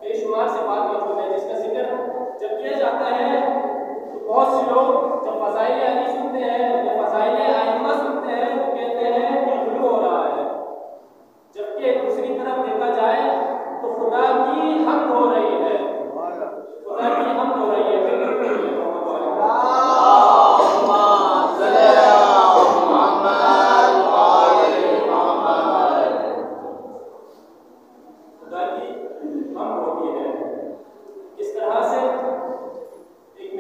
बेशुमार सिफात मौजूद है जिसका जिक्र जब किया जाता है तो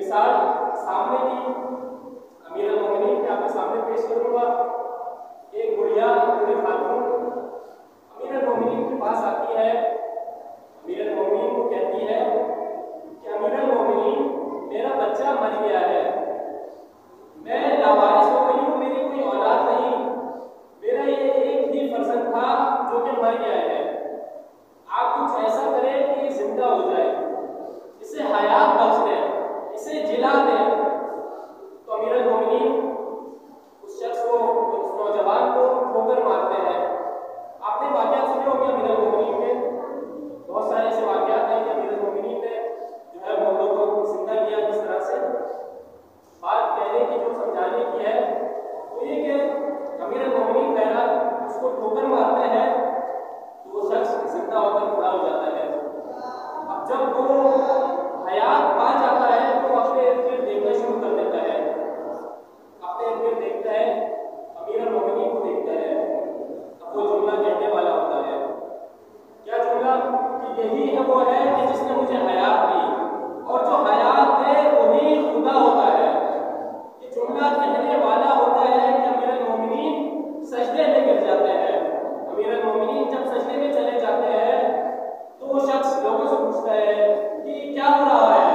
मिसाल सामने की अमीर अल-मोमिनीन के आपके सामने पेश करूंगा। एक बुढ़िया बूढ़ी खातून अमीर अल-मोमिनीन के पास आती है। अमीर अल-मोमिनीन को कहती है कि अमीर अल-मोमिनीन, मेरा बच्चा मर गया है, मैं लावारिस हो गई हूँ, मेरी कोई औलाद नहीं, मेरा ये एक ही फर्जंद था जो कि मर गया है। आप कुछ ऐसा करें कि ये जिंदा हो जाए, इसे हयात बख्श दें, इसे जिला दें। तो अमीर अल-मोमिनीन उस शख्स को, उस नौजवान को ठोकर मारते हैं। आपने वाक़या सुने होंगे अमीर अल-मोमिनीन के, बहुत सारे ऐसे वाक़यात हैं कि अमीर अल-मोमिनीन ने जो है मौलों को जिंदा किया। किस तरह से बात कहने की, जो समझाने की है वो ये कि अमीर अल-मोमिनीन बहरहाल उसको ठोकर मारते हैं तो वो शख्स जिंदा होकर खड़ा हो जाता है। अब जब वो हयात पा जाता है तो अपने इर्द गिर्द देखना शुरू कर देता है, अपने इर्द गिर्द देखता है, अमीर अल-मोमिनीन को देखता है। अब वो जुमला कहने वाला होता है, क्या जुमला? कि यही है वो है कि जिसने मुझे हयात दी, और जो हयात दे वही खुदा होता है। ये जुमला कहने वाला होता है कि अमीर अल-मोमिनीन सजदे में गिर जाते हैं। अमीर अल-मोमिनीन जब सजदे में चले जाते हैं तो वो शख्स लोगों से पूछता है कि क्या हो रहा है,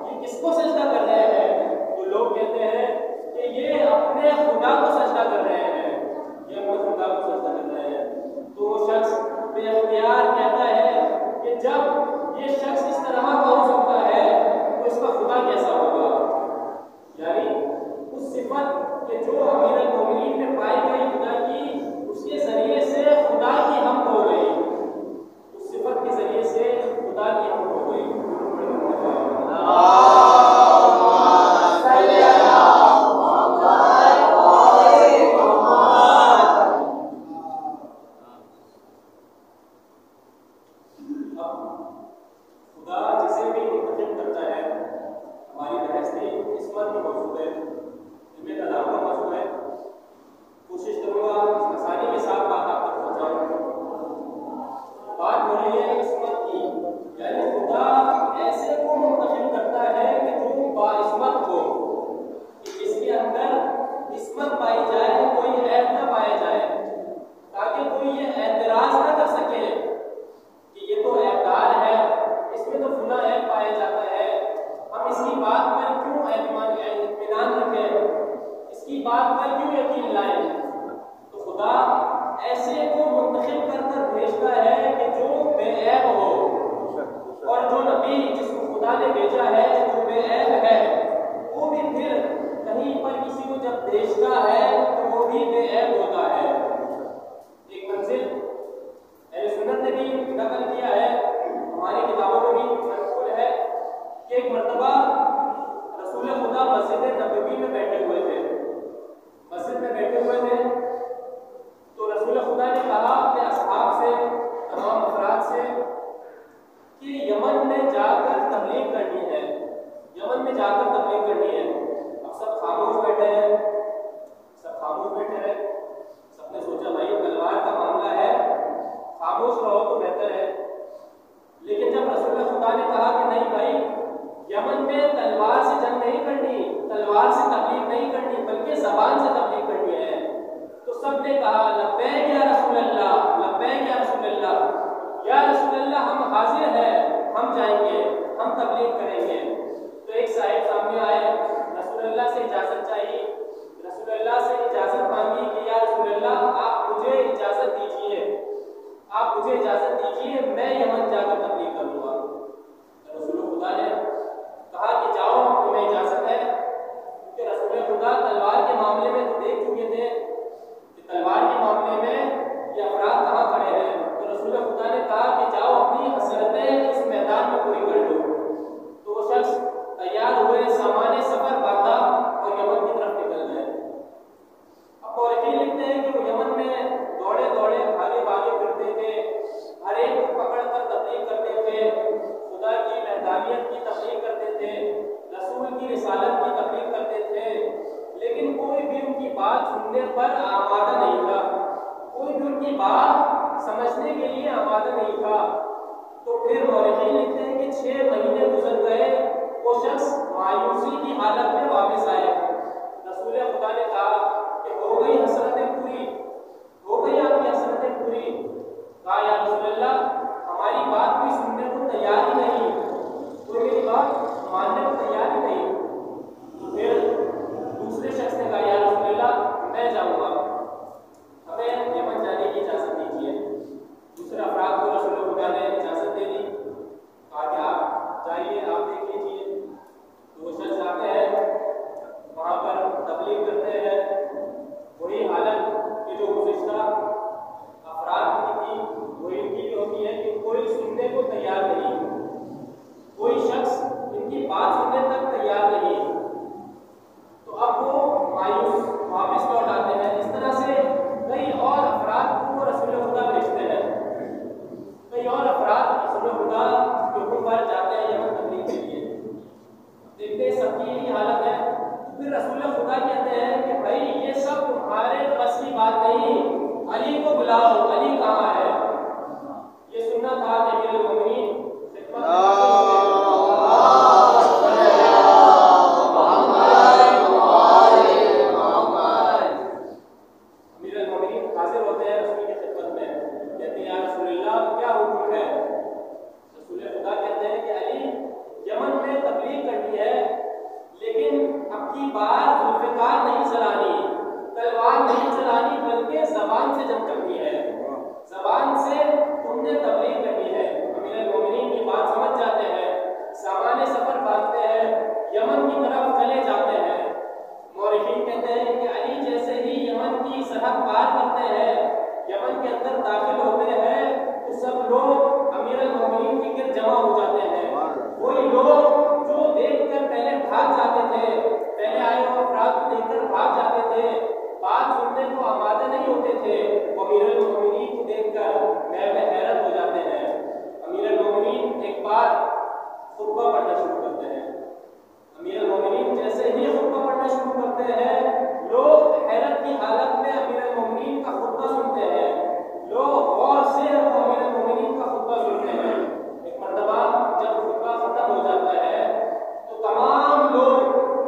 ये किसको सजदा कर रहे हैं? तो लोग कहते हैं कि ये अपने खुदा को सजदा कर रहे हैं, ये अपने खुदा को सजदा कर रहे हैं। तो वो शख्स बेइख्तियार कहता है कि जब ये शख्स इस तरह का हो सकता है तो इसका खुदा कैसा होगा? यानी उस सिफत के जो अमीर अल-मोमिनीन में पाई गई खुदा की, उसके जरिए से खुदा की हम हो गई, उस सिफत के जरिए से खुदा की हम हो गई। खुदा जिसे भी मुंतखब करता है, हमारी बहस थी किस्मत की मौजूद है, जिम्मे कलाम का मौजूद है। कोशिश करूंगा आसानी के साथ बात आप तक पहुंचाऊं। बात हो रही है किस्मत की, यानी खुदा ऐसे को मुंतखब करता है कि जो बाइस्मत हो, कि जिसके अंदर इस्मत पाई जाए, कोई ऐब ना पाया जाए, ताकि कोई ये एतराज ना कर सके कि ये तो ऐबदार है, इसमें तो गुनाह है पाया जाता है, हम इसकी बात पर क्यों इत्मीनान रखें, इसकी बात पर क्यों यकीन लाएं। तो खुदा ऐसे को मुंतखब कर कर भेजता है कि जो बेऐब हो, और जो नबी जिसको खुदा ने भेजा है जो बेऐब है, वो भी फिर कहीं पर किसी को जब भेजता है तो वो भी बेऐब होता है। एक मंजिल अहले सुन्नत ने भी नकल किया है, हमारी किताबों में भी मनकूल है कि एक मर्तबा रसूल खुदा मस्जिद नबवी में बैठे हुए थे, मस्जिद में बैठे हुए थे तो रसूल खुदा ने कहा अपने असहाब से, तमाम अफराद से कि यमन में जाकर तबलीग करनी है, यमन में जाकर तबलीग करनी है। अब सब खामोश बैठे हैं, सब खामोश बैठे हैं। सबने सोचा भाई तलवार का मामला है, खामोश रहो तो बेहतर है। लेकिन जब रसूल खुदा ने कहा कि नहीं भाई, यमन में तलवार से जंग नहीं करनी, तलवार से तबलीग नहीं करनी, बल्कि ज़बान से तबलीग करनी है, तो सबने कहा लब्बैक या रसूल अल्लाह, लब्बैक या रसूल अल्लाह, या रसूल अल्लाह हम हाजिर हैं, हम जाएंगे, हम तबलीग करेंगे। तो एक साहिब सामने आए, रसूल अल्लाह से इजाज़त चाहिए, रसूल अल्लाह से इजाज़त मांगी कि या रसूल अल्लाह आप मुझे इजाज़त दीजिए, आप मुझे इजाज़त दीजिए, मैं यमन जाकर तबलीग करूँगा। रसूल खुदा ने कहा कि जाओ, तुम्हें इजाज़त है, क्योंकि रसूल खुदा तलवार के मामले में तो देख चुके थे कि तलवार के मामले में ये अफराद कहाँ खड़े हैं। तो रसूल खुदा ने कहा कि जाओ अपनी हसरतें इस मैदान में पूरी कर लो। तो वो शख्स तैयार हुए, सामान सफर बांधा और यमन की तरफ निकल गए। अब मौरखीन लिखते हैं कि वो यमन में दौड़े दौड़े भागे भागे फिरते थे, हर एक को पकड़ कर तबलीग करते थे, खुदा की वहदानियत की तबलीग करते थे, रसूल की रिसालत की तबलीग करते थे, लेकिन कोई भी उनकी बात सुनने पर आमादा नहीं था, कोई भी उनकी बात समझने के लिए आमादा नहीं था। तो फिर मौरखीन लिखते हैं कि 6 महीने गुजर गए, वो शख्स मायूसी सबकी यही हालत है, फिर रसूल खुदा कहते हैं कि भाई ये सब तुम्हारे बस की बात नहीं, अली को बुलाओ, अली कहाँ है। ये सुनना था कि मेरे मोमिनीन हाजिर होते हैं रसूल की खिदमत में, कहते हैं या रसूलल्लाह क्या हुक्म है। रसूल खुदा कहते हैं कि अली यमन में तबलीग करनी है, लेकिन अब की बार जुल्फ़िकार नहीं चलानी, तलवार नहीं चलानी, बल्कि ज़बान से जंग करनी है। ज़बान से तुमने तबलीग करनी है। अमीरुल मोमिनीन की बात समझ जाते हैं, सामान्य सफर बांधते हैं, यमन की तरफ चले जाते हैं। मौरिखीन कहते हैं कि अली जैसे ही यमन की सरहद पार करते हैं, यमन के अंदर दाखिल होते हैं, तो सब लोग अमीरुल मोमिनीन के गिर्द जमा हो जाते हैं। वही लोग जो देखकर पहले भाग जाते थे, पहले आए हुए अफराद को देखकर भाग जाते थे, बात सुनने को आमादा नहीं होते थे, वो अमीरुल मोमिनीन को देखकर महव हैरत हो जाते हैं। अमीरुल मोमिनीन एक बार खुतबा पढ़ना शुरू करते हैं। अमीरुल मोमिनीन जैसे ही खुतबा पढ़ना शुरू करते हैं, लोग हैरत की हालत में अमीरुल मोमिनीन का खुतबा सुनते हैं, लोग गौर से अमीरुल मोमिनीन का खुतबा सुनते हैं। एक मर्तबा जब खुतबा खत्म हो जाता है, तो तमाम लोग,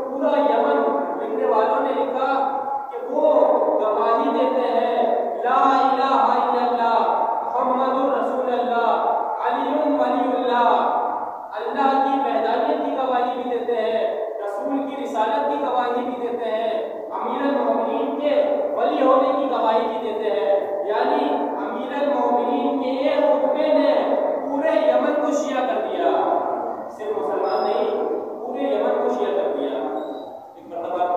पूरा यमन, लिखने वालों ने लिखा कि वो गवाही देते हैं ला इलाहा इल्लल्लाह मुहम्मदुर रसूलुल्लाह अलीयुन वलीउल्लाह, अल्लाह की वहदानियत की गवाही भी देते हैं, रसूल की रिसालत की गवाही भी देते हैं, अमीरुल मोमिनीन के वली होने की गवाही भी देते हैं। यानी अमीरुल मोमिनीन के एक खुतबे ने पूरे यमन को शिया कर दिया, सिर्फ मुसलमान नहीं, पूरे यमन को शिया कर दिया। एक मर्तबा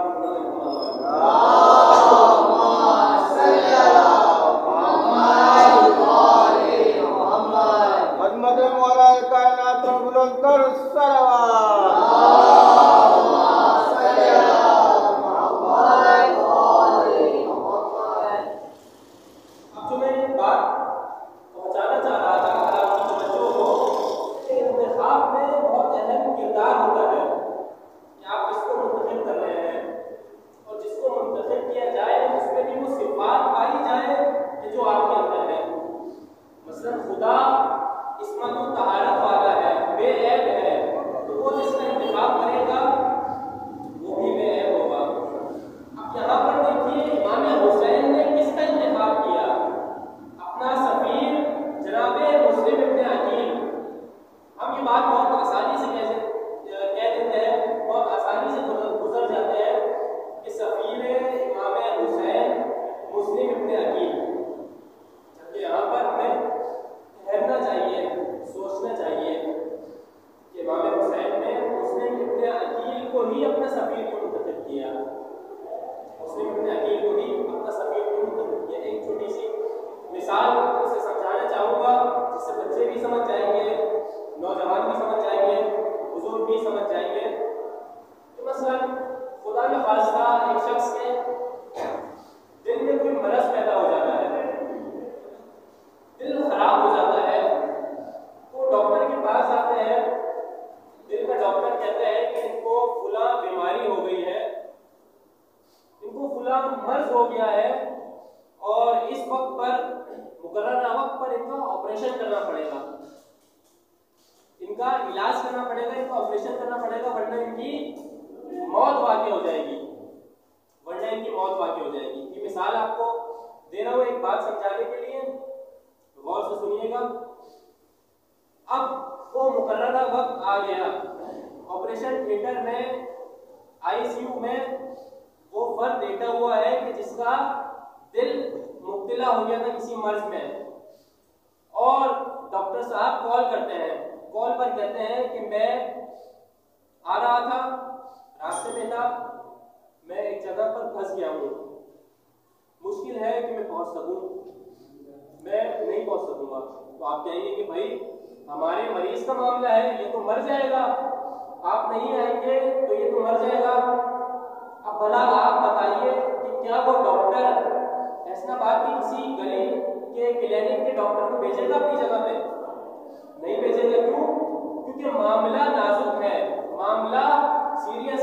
सीरियस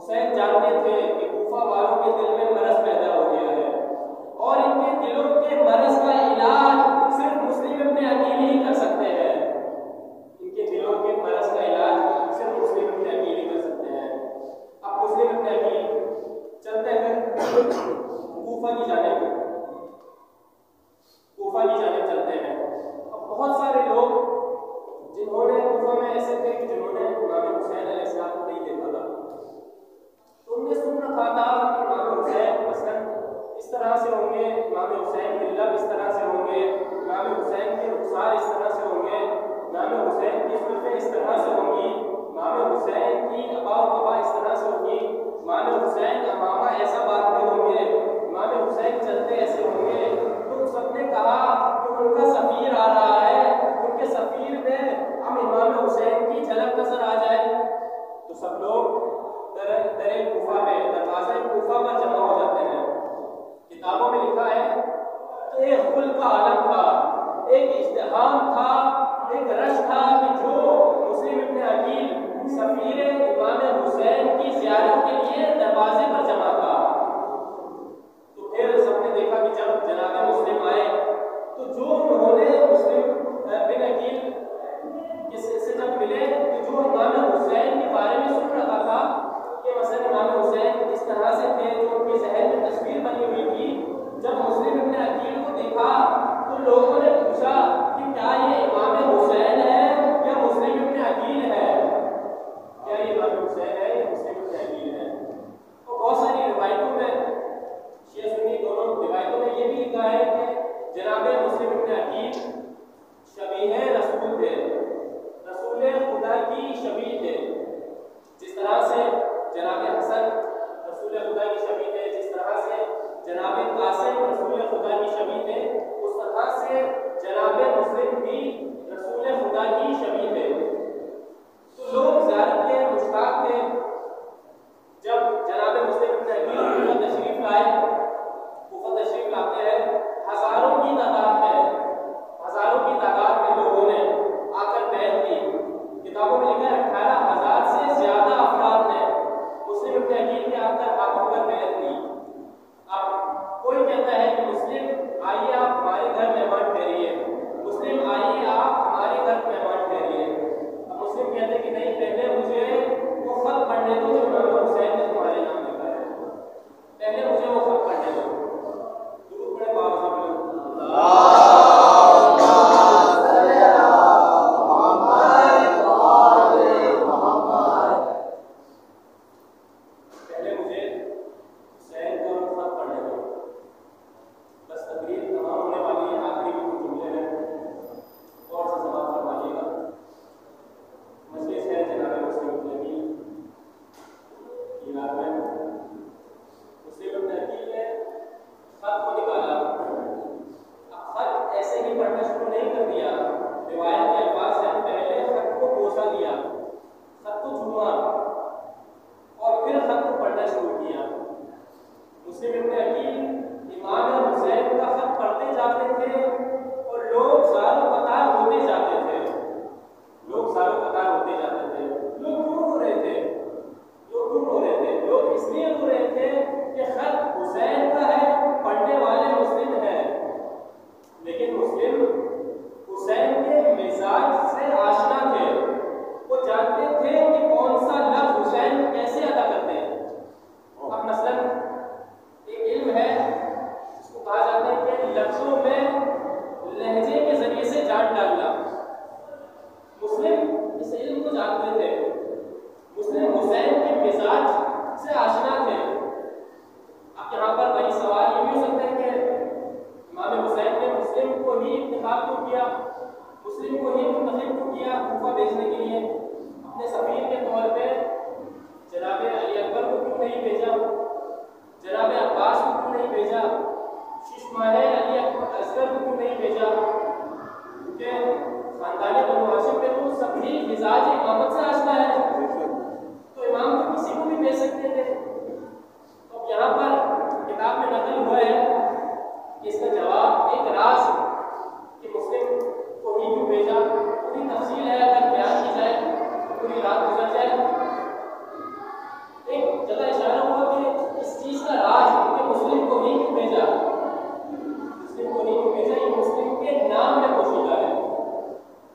हुसैन जानते थे कि कूफा वालों के दिल में मरज पैदा हो गया है और इनके दिलों के मरज का इलाज सिर्फ मुस्लिम इब्न अकील ही कर सकते हैं। इनके दिलों के मरज का इलाज सिर्फ मुस्लिम इब्न अकील ही कर सकते हैं। अब मुस्लिम इब्न अकील चलते हैं कूफा की जानिब चलते हैं। अब बहुत सारे लोग जिन्होंने कूफा में ऐसे थे कि जिन्होंने इमाम हुसैन अलैहिस्सलाम को नहीं देखा था, तो उनने सुन रखा था कि इमाम हुसैन मसलन इस तरह से होंगे, इमाम हुसैन के लब इस तरह से होंगे, इमाम हुसैन के रुखसार इस तरह से होंगे, इमाम हुसैन की जुल्फें इस तरह से होंगी, इमाम हुसैन की अबा इस तरह से होगी, इमाम हुसैन अमामा ऐसा बांधते होंगे, इमाम हुसैन चलते ऐसे होंगे। तो सबने कहा कि उनका सफीर आ रहा है, उनके सफीर में हम इमाम हुसैन की झलक नजर आ जाए। तो सब लोग दरे कूफा में दरवाज़े कूफा पर जमा हो जाते हैं। किताबों में लिखा है कि एक खुल का आलम था, एक इज्तिहाम था, एक रश था कि जो मुस्लिम इब्न अकील सफीर इमाम हुसैन की ज़ियारत के लिए दरवाजे पर जमा था। तो फिर सबने देखा कि जब जनाब मुस्लिम आए तो जो उन्होंने मुस्लिम बिन अकील से जब मिले तो जो इमाम हुसैन के बारे में सुन रखा था कि मसलन इमाम हुसैन इस तरह से थे, जो उनके जहन में तस्वीर बनी हुई थी, जब मुस्लिम इब्न अकील को देखा तो लोगों ने पूछा कि क्या ये इमाम हुसैन है या मुस्लिम इब्न अकील है, क्या ये इमाम हुसैन है या मुस्लिम इब्न अकील है। तो बहुत सारी रिवायतों में शिया सुन्नी दोनों रिवायतों में ये भी लिखा है कि जनाब मुस्लिम इब्न अकील शबीह रसूल थे, रसूल खुदा की शबीह थे। जिस तरह से जनाब हसन रसूल खुदा की शबीह थे, जिस तरह से जनाब कासिम रसूल खुदा की शबीह थे, उस तरह से जनाब मुस्लिम भी रसूल खुदा की शबीह थे। तो लोग ज़ियारत के मुश्ताक थे। जब जनाब मुस्लिम इब्न अकील तशरीफ लाए, कूफा तशरीफ लाते हैं, हज़ारों की तादाद में लोगों ने आकर बैठ की। किताबों में लिखा है 18,000 से ज़्यादा अफराद ने मुस्लिम इब्न अकील के आकर हाथों पर बैठ की। अब कोई कहता है कि मुस्लिम आइए आप हमारे घर मेहमान ठहरिए, मुस्लिम आइए आप हमारे घर मेहमान ठहरिए। अब मुस्लिम कहते हैं कि नहीं, पहले मुझे वो खत पढ़ने दो जो इमाम हुसैन ने तुम्हारे नाम लिखा है, पहले मुझे वो खत पढ़ने दो। दुरूद पढ़े बाबा साहब। पूरी तफसील है, अगर बयान की जाए तो पूरी रात गुजर जाए। जगह इशारा हुआ कि इस चीज का राज कि मुस्लिम को नहीं भेजा, मुस्लिम को नहीं भेजा, ये मुस्लिम के नाम में पोशीदा है,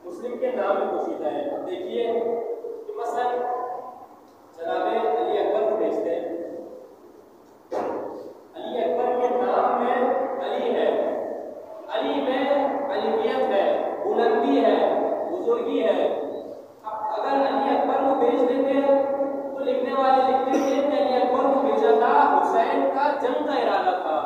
मुस्लिम के नाम में पोशीदा है। अब देखिए कि मसलन जनाबे अली अकबर को भेजते हैं, अली अकबर के नाम में अली है, अली में अलीमियत है, बुलंदी है, बुजुर्गी है। अब अगर अली अकबर को भेज देते तो लिखने वाले लिखते थे कि अली अकबर को भेजा था, हुसैन का जंग का इरादा था।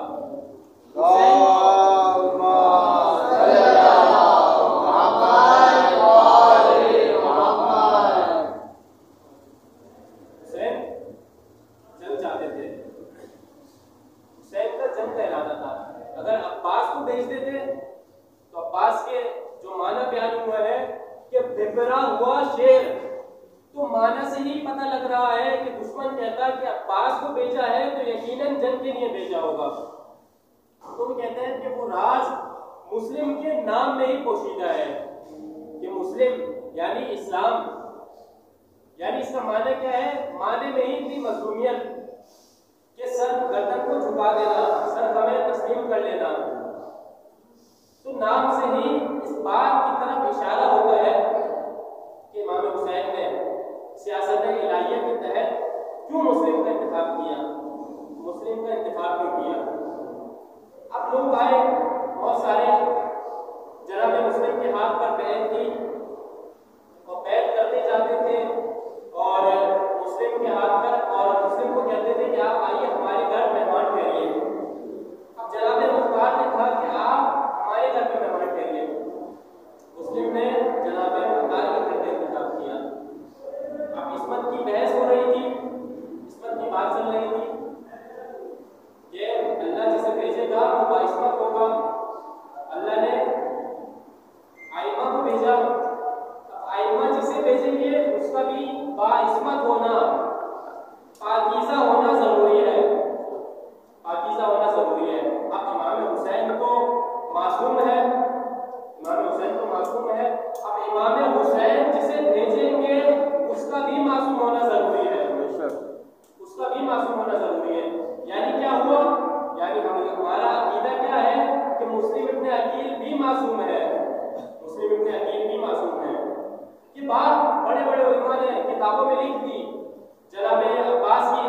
मुस्लिम के नाम में ही पोशीदा है कि मुस्लिम यानी इस्लाम, यानी इसका माने क्या है, माने में ही इतनी मज़लूमियत कि सर गर्दन को झुका देना, सर हमें तस्लीम कर लेना। तो नाम से ही इस बात की तरफ इशारा होता है कि इमाम हुसैन ने सियासत इलाहिया के तहत क्यों मुस्लिम का इंतखाब किया, मुस्लिम का इंतखाब क्यों किया। अब लोग आए, बहुत सारे जनाब मुस्लिम के हाथ पर बैत थी और बैत करते जाते थे और मुस्लिम के हाथ पर, और मुस्लिम को कहते थे कि आप आइए हमारे घर मेहमान ठहरिए। अब जनाब मुख्तार ने कहा कि आप हमारे घर पे मेहमान ठहरिए। मुस्लिम ने जनाब मुख्तार के घर का इंतखाब किया। अब इस्मत की बहस हो रही थी, इस्मत की बात चल रही थी कि अल्लाह जिसे भेजेगा वो बाइस्मत होगा। अल्लाह ने आइमा को भेजा, आइमा जिसे भेजेंगे उसका भी बाइस्मत होना, पाकीज़ा होना जरूरी है, पाकीज़ा होना जरूरी है। अब इमाम हुसैन तो मासूम है, इमाम हुसैन तो मासूम है, अब इमाम हुसैन जिसे भेजेंगे उसका भी मासूम होना जरूरी है, उसका भी मासूम होना जरूरी है। यानी क्या हुआ, यानी हमारा अकीदा क्या है कि मुस्लिम इब्ने अकील भी मासूम है, मुस्लिम इब्ने अकील भी मासूम है। ये बात बड़े बड़े उलमा ने किताबों में लिख दी। जनाबे अब्बास की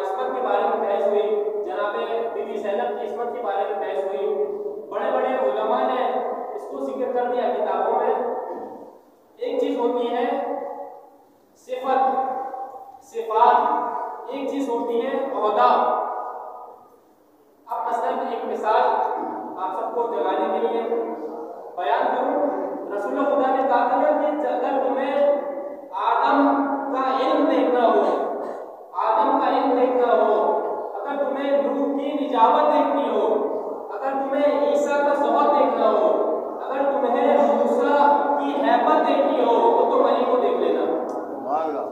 इस्मत के बारे में बहस हुई, जनाबे बीबी ज़ैनब की इस्मत के बारे में बहस हुई, बड़े बड़े उलमा ने इसको जिक्र कर दिया किताबों में। एक चीज होती है सिफत, सिफात, एक चीज होती है ओहदा। अब मसलन एक मिसाल आप सबको जगाने के लिए बयान करूं, रसूल खुदा ने कहा था कि अगर तुम्हें आदम का इल्म देखना हो, आदम का इल्म देखना हो, अगर तुम्हें नूह की निजावत देखनी हो, अगर तुम्हें ईसा का ज़हर देखना हो, अगर तुम्हें मूसा की हैबत देखनी हो तो तुम अली को देख लेना,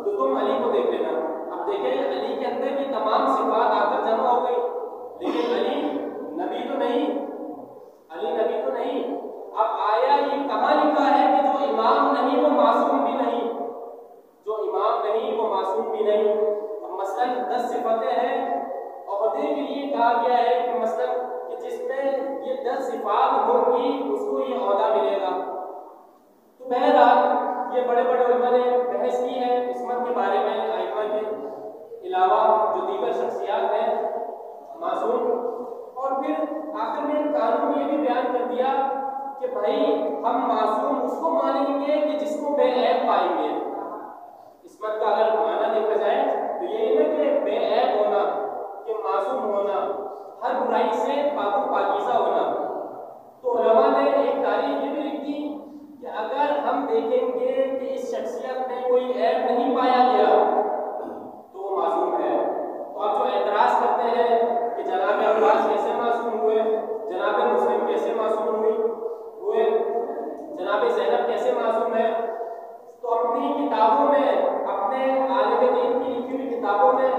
तो तुम अली को देख लेना। अब देखें अली के अंदर की तमाम सिफात आकर जमा हो गई, लेकिन अली नबी तो नहीं, अली नबी तो नहीं। अब आया ये कहाँ लिखा है कि जो इमाम नहीं वो मासूम भी नहीं, जो इमाम नहीं वो मासूम भी नहीं। अब मसलन 10 सिफतें हैं, ओहदे के लिए कहा गया है कि मसलन कि जिसमें ये 10 सिफात होंगी उसको ये ओहदा मिलेगा। तो बहरहाल ये बड़े बड़े उलमा ने बहस की है इस्मत के बारे में, आइमा के अलावा जो दीगर शख्सियात हैं मासूम। और फिर आखिर में कानून ये भी बयान कर दिया कि भाई हम मासूम उसको मानेंगे कि जिसको बेऐब पाएंगे। इस्मत का अगर माना देखा जाए तो ये ना कि बेऐब होना, कि मासूम होना, हर बुराई से पाकीज़ा होना। तो उलमा ने एक तारीफ ये भी लिख दी कि अगर हम देखेंगे कि इस शख्सियत में कोई ऐब नहीं पाया गया तो वो मासूम है। तो आप जो एतराज़ करते हैं कि जनाब अब्बास कैसे मासूम हुए, जनाब मुस्लिम कैसे मासूम हुए, जनाब ज़ैनब कैसे मासूम है, तो अपनी किताबों में, अपने आलिम दीन की लिखी हुई किताबों में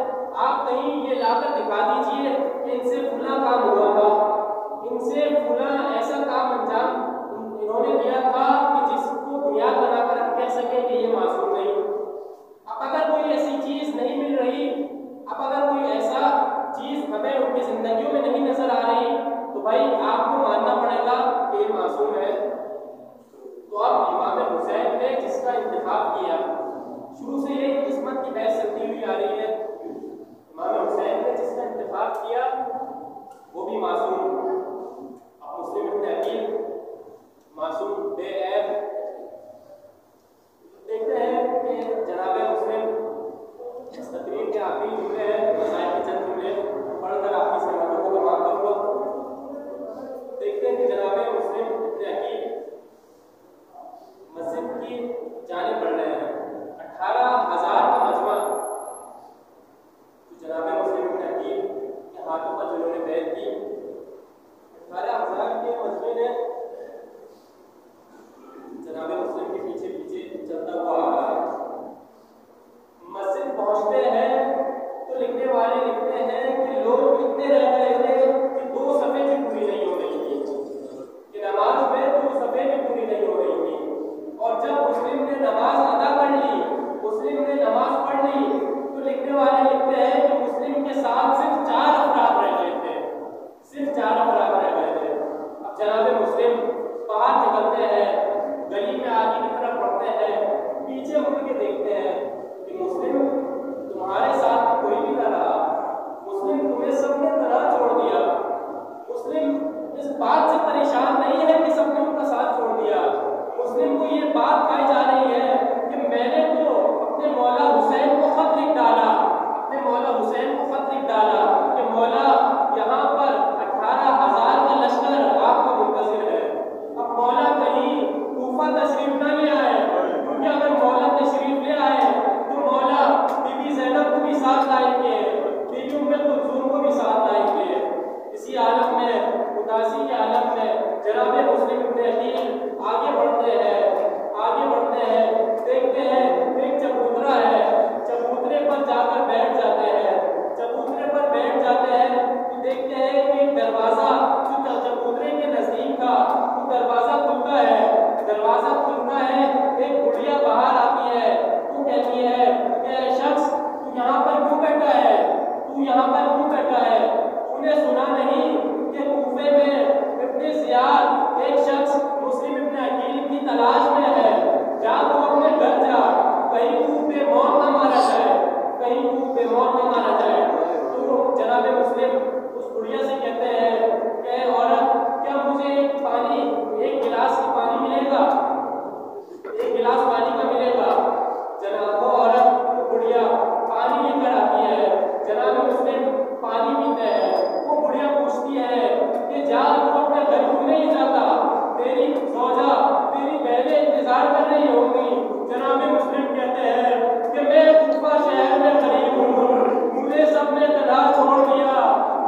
आप कहीं ये लाकर दिखा दीजिए कि इनसे फुला काम हुआ था, इनसे फुला ऐसा काम अंजाम इन्होंने दिया था कि जिसको बुनियाद बनाकर हम कह सकें कि ये मासूम नहीं। अब अगर कोई ऐसी चीज नहीं मिल रही, आखिरी जुमले हैं मसाइल के चंद जुमले पढ़कर आपकी सहमतों को तमाम करूँगा। देखते हैं कि जनाब मुस्लिम इब्न अकील मस्जिद की जानिब बढ़ रहे हैं। 18,000 का मजमा जो जनाब मुस्लिम इब्न अकील के हाथों पर जिन्होंने बैत की, 18,000 के मजमे ने जनाब मुस्लिम के पीछे पीछे चलता हुआ आ रहा है। मस्जिद पहुंचते हैं तो लिखने वाले लिखते हैं कि लोग इतने रह गए थे कि 2 सफ़े भी पूरी नहीं हो रही थी, कि नमाज में 2 सफ़े भी पूरी नहीं हो रही थी। और जब मुस्लिम ने नमाज अदा कर ली, मुस्लिम ने नमाज पढ़ ली, तो लिखने वाले लिखते हैं कि मुस्लिम के साथ सिर्फ 4 अफराद रह गए थे, सिर्फ 4 अफराद रह गए थे। अब जनाब मुस्लिम बाहर निकलते हैं, गली में आगे की तरफ बढ़ते हैं, पीछे मुड़ के देखते हैं कि मुस्लिम तुम्हारे साथ कोई भी ना रहा, मुस्लिम तुम्हें सबने तरह छोड़ दिया। मुस्लिम इस बात से परेशान नहीं है कि सबने उनका साथ छोड़ दिया, मुस्लिम को ये बात पाई जा रही है कि मैंने तो अपने मौला हुसैन को खत लिख डाला, अपने मौला हुसैन को खत लिख डाला कि मौला यहाँ पर 18,000 का लश्कर आपको मुंतज़िर है। अब मौला कहीं कूफा तशरीफ न ले आए, क्योंकि अगर मौला तशरीफ ले आए तो मौला बीबी ज़ैनब को भी साथ लाएंगे, बीबी उम्मे कुलसूम को भी साथ लाएंगे। इसी आलम में, उदासी के आलम में जनाब मुस्लिम इब्न अकील आगे बढ़ते हैं, आगे बढ़ते हैं, देखते हैं एक चबूतरा है, चबूतरे पर जाकर बैठ जाते हैं। चबूतरे पर बैठ जाते हैं तो देखते हैं कि एक दरवाज़ा जो चबूतरे के नज़दीक था, वो दरवाज़ा खुलता है। दरवाज़ा खुलता है, एक बुढ़िया बाहर आती है, वो कहती है कि शख्स तू यहाँ पर क्यों बैठा है, तू यहाँ पर क्यों बैठा है? तूने सुना नहीं कि कूफे में इब्न ज़ियाद एक शख्स मुस्लिम इब्न अकील की तलाश में है, जा तू अपने घर जा, कहीं तू बेमौत न मारा जाए, कहीं तू बेमौत न मारा जाए। तो जनाब मुस्लिम उस बुढ़िया से कहते हैं कि औरत क्या मुझे एक गिलास पानी मिलेगा, एक गिलास पानी का मिलेगा? जनाब वो औरत बुढ़िया पानी लेकर आती है, जनाब मुस्लिम पानी पीते हैं। वो बुढ़िया पूछती है कि जा तू अपने घर क्यों नहीं जाता, तेरी सौजा तेरी बहनें इंतजार कर रही होंगी। जनाब मुस्लिम कहते हैं कि मैं कूफा शहर में गरीब हूँ, मुझे सबने तला छोड़ दिया,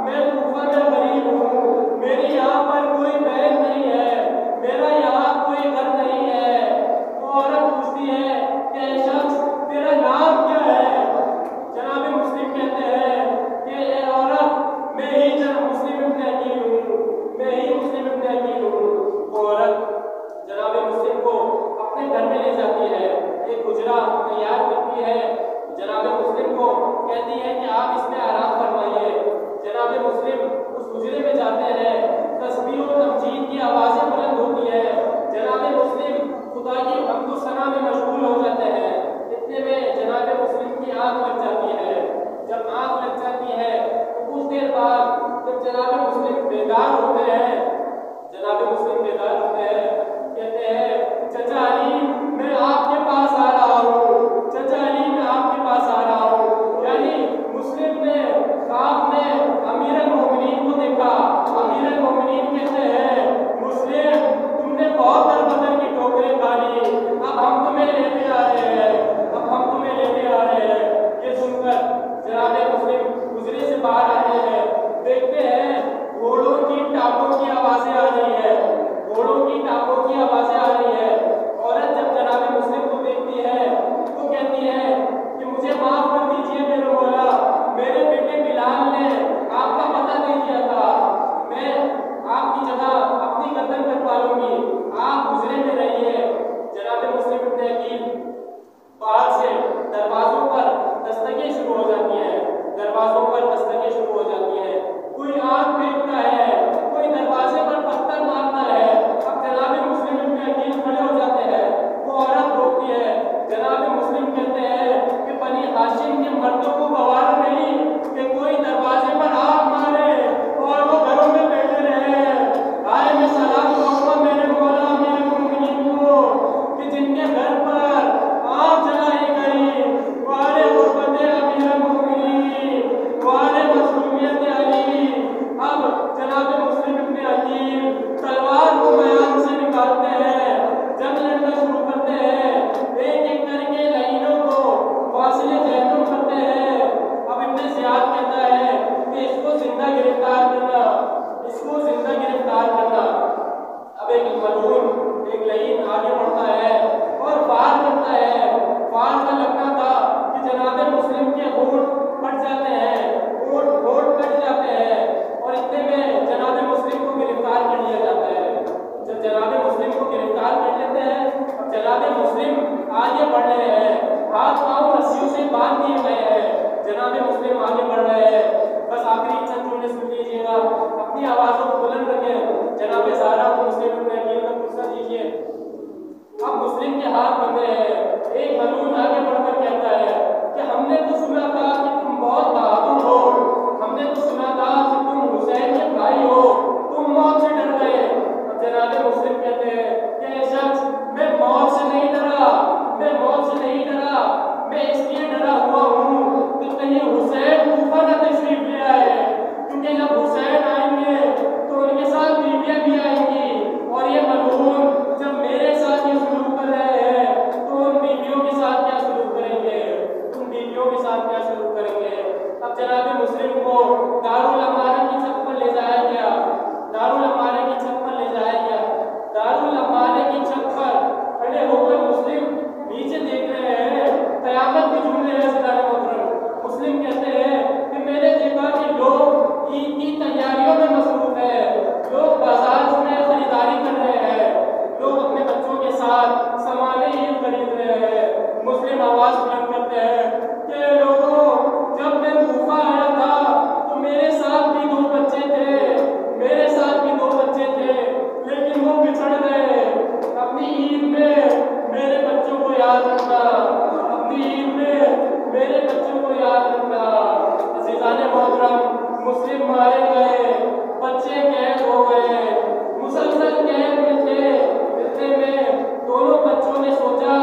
मैं कूफा में गरीब हूँ, मेरी यहाँ पर कोई बहन नहीं है, मेरा यहाँ कोई घर नहीं है। तो औरत पूछती है कि शख्स तेरा नाम क्या है? जनाब मुस्लिम कहते हैं कि औरत मैं ही मुस्लिम इब्न अकील हूँ, मैं ही मुस्लिम इब्न अकील हूँ। औरत जनाब मुस्लिम को अपने घर में ले जाती है, एक गुजरा तैयार करती है, जनाब मुस्लिम को कहती है कि आप इसमें आराम फरमाइए। जनाब मुस्लिम उस गुजरे में जाते हैं, तस्बीह और तमजीद की आवाज़ें बुलंद होती है, जनाब मुस्लिम खुदा की हम्द व सना में मशगूल हो जाते हैं। इतने में जनाब मुस्लिम की आँख लग जाती है। जब आँख लग जाती है तो कुछ देर बाद जब जनाब मुस्लिम बेदार होते हैं, जनाब मुस्लिम बेदार होते हैं, कहते हैं चचा अली मैं आपके पास आ रहा हूँ, चचा अली मैं आपके पास आ रहा हूँ। यानी मुस्लिम ने ख्वाब में अमीरुल मोमिनीन को देखा। अमीरुल मोमिनीन कहते हैं मुस्लिम तुमने बहुत दर की ठोकरें खा ली, अब हम तुम्हें लेते आ रहे हैं, अब हम तुम्हें लेते आ रहे हैं। ये सुनकर जनाब मुस्लिम गुजरे से बाहर आते हैं, देखते हैं घोड़ों की टापों की आवाज़ें आ रही है, घोड़ों की टापों की आवाज़ें आ रही है। औरत जब जनाब मुस्लिम को देखती है तो कहती है कि मुझे माफ़ कर दीजिए मेरे मौला, मेरे बेटे बिलाल ने आपका पता दे दिया था, मैं आपकी जगह अपनी गर्दन कटवा लूंगी, आप गुजरे में रहिए। जनाब मुस्लिम इब्न अकील बाहर से दरवाज़ों पर दस्तकें शुरू हो जाती हैं, दरवाज़ों पर दस्तकें शुरू हो जाती हैं। कोई आग फेंकता है, कोई दरवाजे पर पत्थर मारता है। अब जनाब मुस्लिम इब्न अकील खड़े हो जाते हैं, वो औरत रोकती है। जनाब मुस्लिम कहते हैं कि बनी हाशिम के मर्दों को गवार नहीं कि कोई दरवाजे पर आग मारे और वो घरों में बैठे रहे। आए मैं सलाम कहूँगा मेरे मौला मेरे मोमिनीन को कि जिनके घर पर आग जलाई गई, वाले गुर्बत अमीरुल मोमिनीन मुस्लिम आगे बढ़ रहे हैं। बस आखिरी चंद जुमले सुन लीजिएगा, अपनी आवाज़ों को बुलंद रखें। जनाब ज़हरा को मुस्लिम इब्न अकील का पुरस्कार दीजिए। अब मुस्लिम के हाथ बंधे हैं। एक मलून आगे बढ़कर कहता है कि हमने तो सुना था कि तुम बहुत बहादुर हो, हमने तो सुना था कि तुम हुसैन के भाई हो, तुम मौत से डर गए। अब जनाब मुस्लिम कहते हैं कि ये शख्स, मैं मौत से नहीं डरा, मैं मौत से नहीं डरा, मैं इसलिए डरा हुआ हूँ कि कहीं हुसैन कूफा न तशरीफ ले आए, क्योंकि जब हुसैन आएंगे तो उनके साथ बीवियां भी आएंगी, और ये मलून जब मेरे साथ ये सलूक कर रहे हैं तो उन बीवियों के साथ क्या सलूक करेंगे, उन बीवियों के साथ क्या सलूक करेंगे। अब जनाब मुस्लिम को दारुल अमारा की छत पर ले जाया गया, दारुल अमारा की छत पर ले जाया गया। दारुल अमारा की छत पर खड़े होकर मुस्लिम नीचे देख रहे हैं। कयामत के जुमले हैं सदाए मोहतरम। मुस्लिम कहते हैं कि मैंने देखा कि लोग ईद की तैयारियों में मसरूफ है, लोग बाजार में खरीदारी कर रहे हैं, लोग अपने बच्चों के साथ सामान ईद खरीद रहे हैं। मुस्लिम आवाज बुलंद करते हैं कि लोगों, जब मैं कूफा आया था तो मेरे साथ भी 2 बच्चे थे, मेरे साथ भी 2 बच्चे थे, लेकिन वो बिछड़ गए। अपनी ईद में मेरे बच्चों को याद रखना, अपनी ईद में मेरे बच्चों को याद रखना। अज़ीज़ाने मोहतरम, मुस्लिम मारे गए, बच्चे कैद हो गए, मुसलसल कैद में थे। इतने में दोनों बच्चों ने सोचा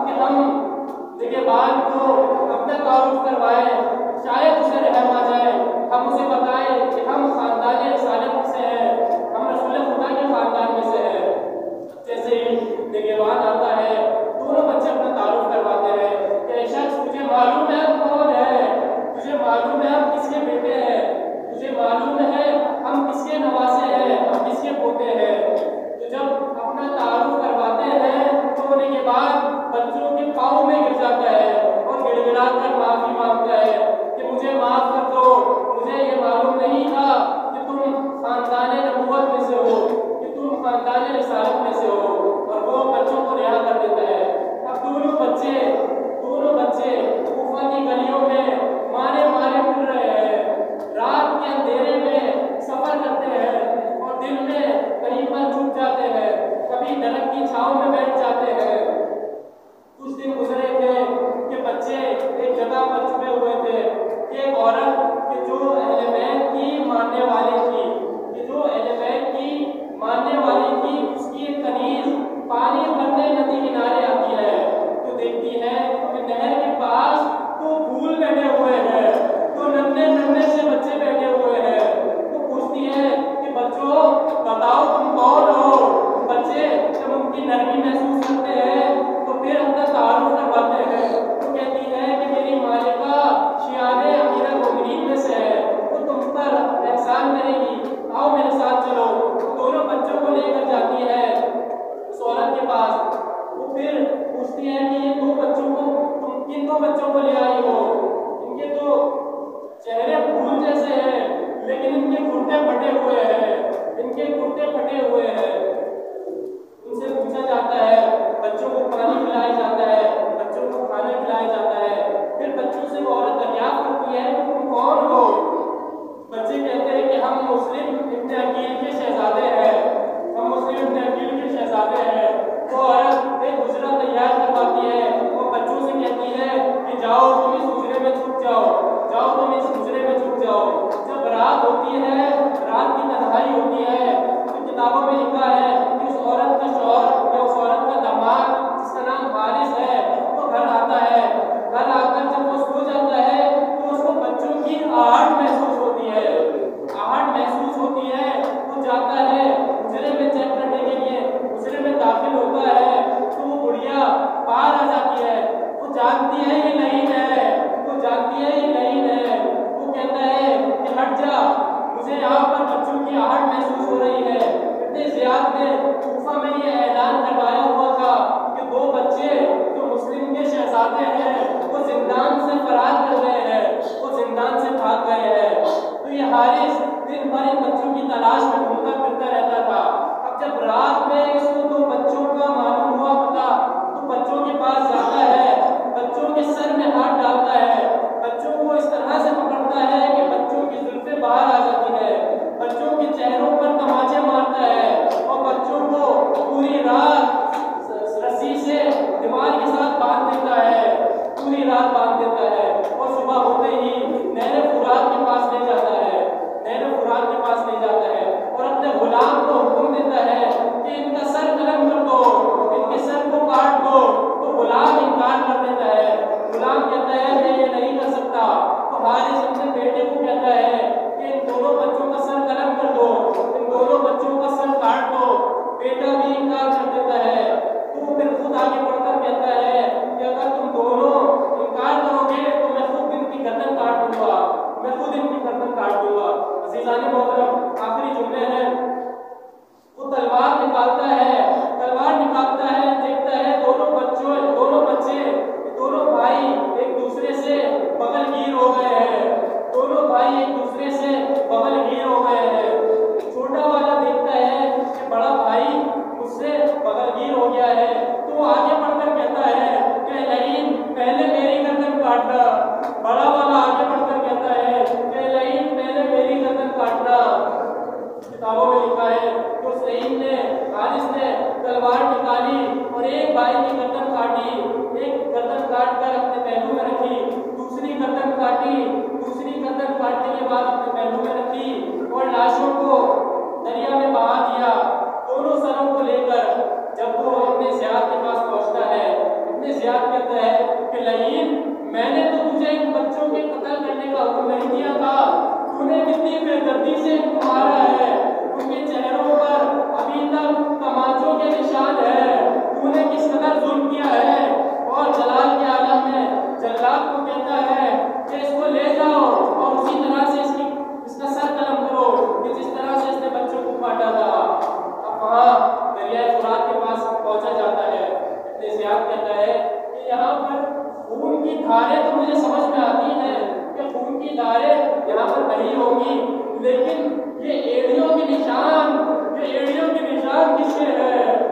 कि हम निगहबान को अपना तारुफ करवाएं, शायद उसे रहम आ जाए, हम उसे बताएं कि हम खानदान रिसालत से हैं, हम रसूल खुदा के खानदान में से हैं। जैसे ही निगहबान आता है, दोनों बच्चे अपना तारुफ करवाते हैं कि शख्स, तुझे मालूम है हम कौन है, तुझे मालूम है हम किसके बेटे हैं, तुझे मालूम है हम किसके नवासे हैं, हम किसके पोते हैं। तो जब अपना तारुफ करवाते हैं तो होने के बाद बच्चों के पाँव में गिर जाता है और गिड़गिड़ा कर माफी मांगता है कि मुझे माफ कर दो, मुझे ये मालूम नहीं था कि तुम खानदान नबूवत में से हो, कि तुम खानदान रिसालत में से हो, और वो बच्चों को रिहा कर देता है। अब दोनों बच्चे कूफा की गलियों में मारे मारे फिर रहे हैं, रात के अंधेरे में सफर करते हैं और दिन में कहीं पर छुप जाते हैं, कभी दरख्त की छांव में बैठ जाते हैं। कुछ दिन गुजरे थे कि बच्चे एक जगह पर छुपे हुए थे कि एक औरत कि जो अहले बैत की मानने वाली थी, कि जो अहले बैत की मानने वाली थी, उसकी एक कनीज पानी भरने नदी किनारे आती है तो देखती है कि नहर के पास तो फूल बैठे हुए हैं, तो नन्हे नन्हे से बच्चे बैठे हुए हैं। तो पूछती है कि बच्चों, बताओ तुम कौन हो। बच्चे जब उनकी नरमी महसूस करते हैं तो फिर अपना तारुफ करवाते हैं। तो कहती है कि मेरी मालिका शियाने अमीरुल मोमिनीन में से है, वो तुम पर एहसान करेगी, आओ मेरे साथ चलो। तो दोनों बच्चों को लेकर जाती है उस औरत के पास। वो फिर पूछती है कि ये 2 बच्चों को तुम किन 2 बच्चों को ले आई हो, इनके तो चेहरे फूल जैसे हैं लेकिन इनके कुर्ते फटे हुए हैं, इनके कुर्ते फटे हुए हैं। उनसे पूछा जाता है, बच्चों को पानी पिलाया जाता है, बच्चों को खाना खिलाया जाता है। फिर बच्चों से वो औरत दरियाफ्त करती है कि तुम कौन हो। बच्चे कहते हैं कि हम मुस्लिम इब्न अकील के शहजादे हैं, हम मुस्लिम इब्न अकील के शहजादे हैं। वो औरत एक गुजरा तैयार करवाती है, वो बच्चों से कहती है कि जाओ तुम इस गुजरे में छुप जाओ, जाओ तुम इस गुजरे में छुप जाओ। जब रात होती है, रात की तन्हाई होती है, तो किताबों में लिखा है कि उस औरत का शौहर या उस औरत का दामाद जिसका नाम हारिस है, वो घर आता है। घर आकर जब वो सो जाता है तो उसको बच्चों की आहट महसूस होती है, आहट महसूस होती है। वो जाता है गुजरे में चेक करने के लिए, गुजरे में दाखिल होता है तो वो बुढ़िया पार आ जाती है। वो जानती है ये नहीं है, वो जानती है ये नहीं है। वो कहता है कि हट जा, मुझे यहाँ पर बच्चों की आहट महसूस हो रही है। इतने ज़ियाद ने कूफा में ये ऐलान करवाया हुआ था कि 2 बच्चे जो मुस्लिम के शहजादे हैं वो जिंदान से फरार कर गए हैं, वो जिंदान से भाग गए हारिस अपने बेटे को कहता है कि इन दोनों बच्चों का सर कलम कर दो, इन दोनों बच्चों का सर काट दो। बेटा भी इनकार कर देता है। तो फिर खुद आगे बढ़कर कहता है कि अगर तुम दोनों इनकार करोगे तो मैं खुद इनकी गर्दन काट दूंगा, मैं खुद इनकी गर्दन काट दूंगा। अज़ीज़ाने मोहतरम, आखिरी जुमले हैं। वो तलवार निकालता है, देखता है दोनों भाई एक दूसरे से बगलगीर हो गए हैं, दोनों भाई एक दूसरे से बगलगीर हो गए हैं। छोटा वाला देखता है कि बड़ा भाई उससे बगलगीर हो गया है, तो वो आगे बढ़कर कहता है कि लईन पहले मेरी गर्दन काटना। बड़ा वाला आगे बढ़कर कहता है कि लईन पहले मेरी गर्दन काटना। किताबों में लिखा है कि उस लईन ने, हारिस ने तलवार निकाली और एक भाई की गर्दन काटी, एक गर्दन काट कर अपने पहलू में रखी, दूसरी गर्दन काटी, दूसरी गर्दन काटने के बाद अपने पहलू में रखी और लाशों को दरिया में बहा दिया। दोनों सरों को लेकर जब वो अपने ज़ियाद के पास पहुंचता है, अपने ज़ियाद कहता है कि लईन, मैंने तो तुझे इन बच्चों के कत्ल करने का हुक्म नहीं दिया था, तूने कितनी बेदर्दी से इनको मारा है, उनके चेहरों पर अभी तक तमाचों के निशान है, तूने किस कदर जुल्म किया है। और जलाल के आलम में जल्लाद को कहता है कि इसको ले जाओ और उसी तरह से इसका सर कलम करो कि जिस तरह से इसने बच्चों को काटा था। अब वहाँ दरियाए फुरात के पास पहुंचा जाता है। इब्ने ज़ियाद कहता है कि यहाँ पर खून की धारें तो मुझे समझ में आती हैं कि खून की धारें यहाँ पर बही होंगी, लेकिन ये एड़ियों के निशान किसके हैं?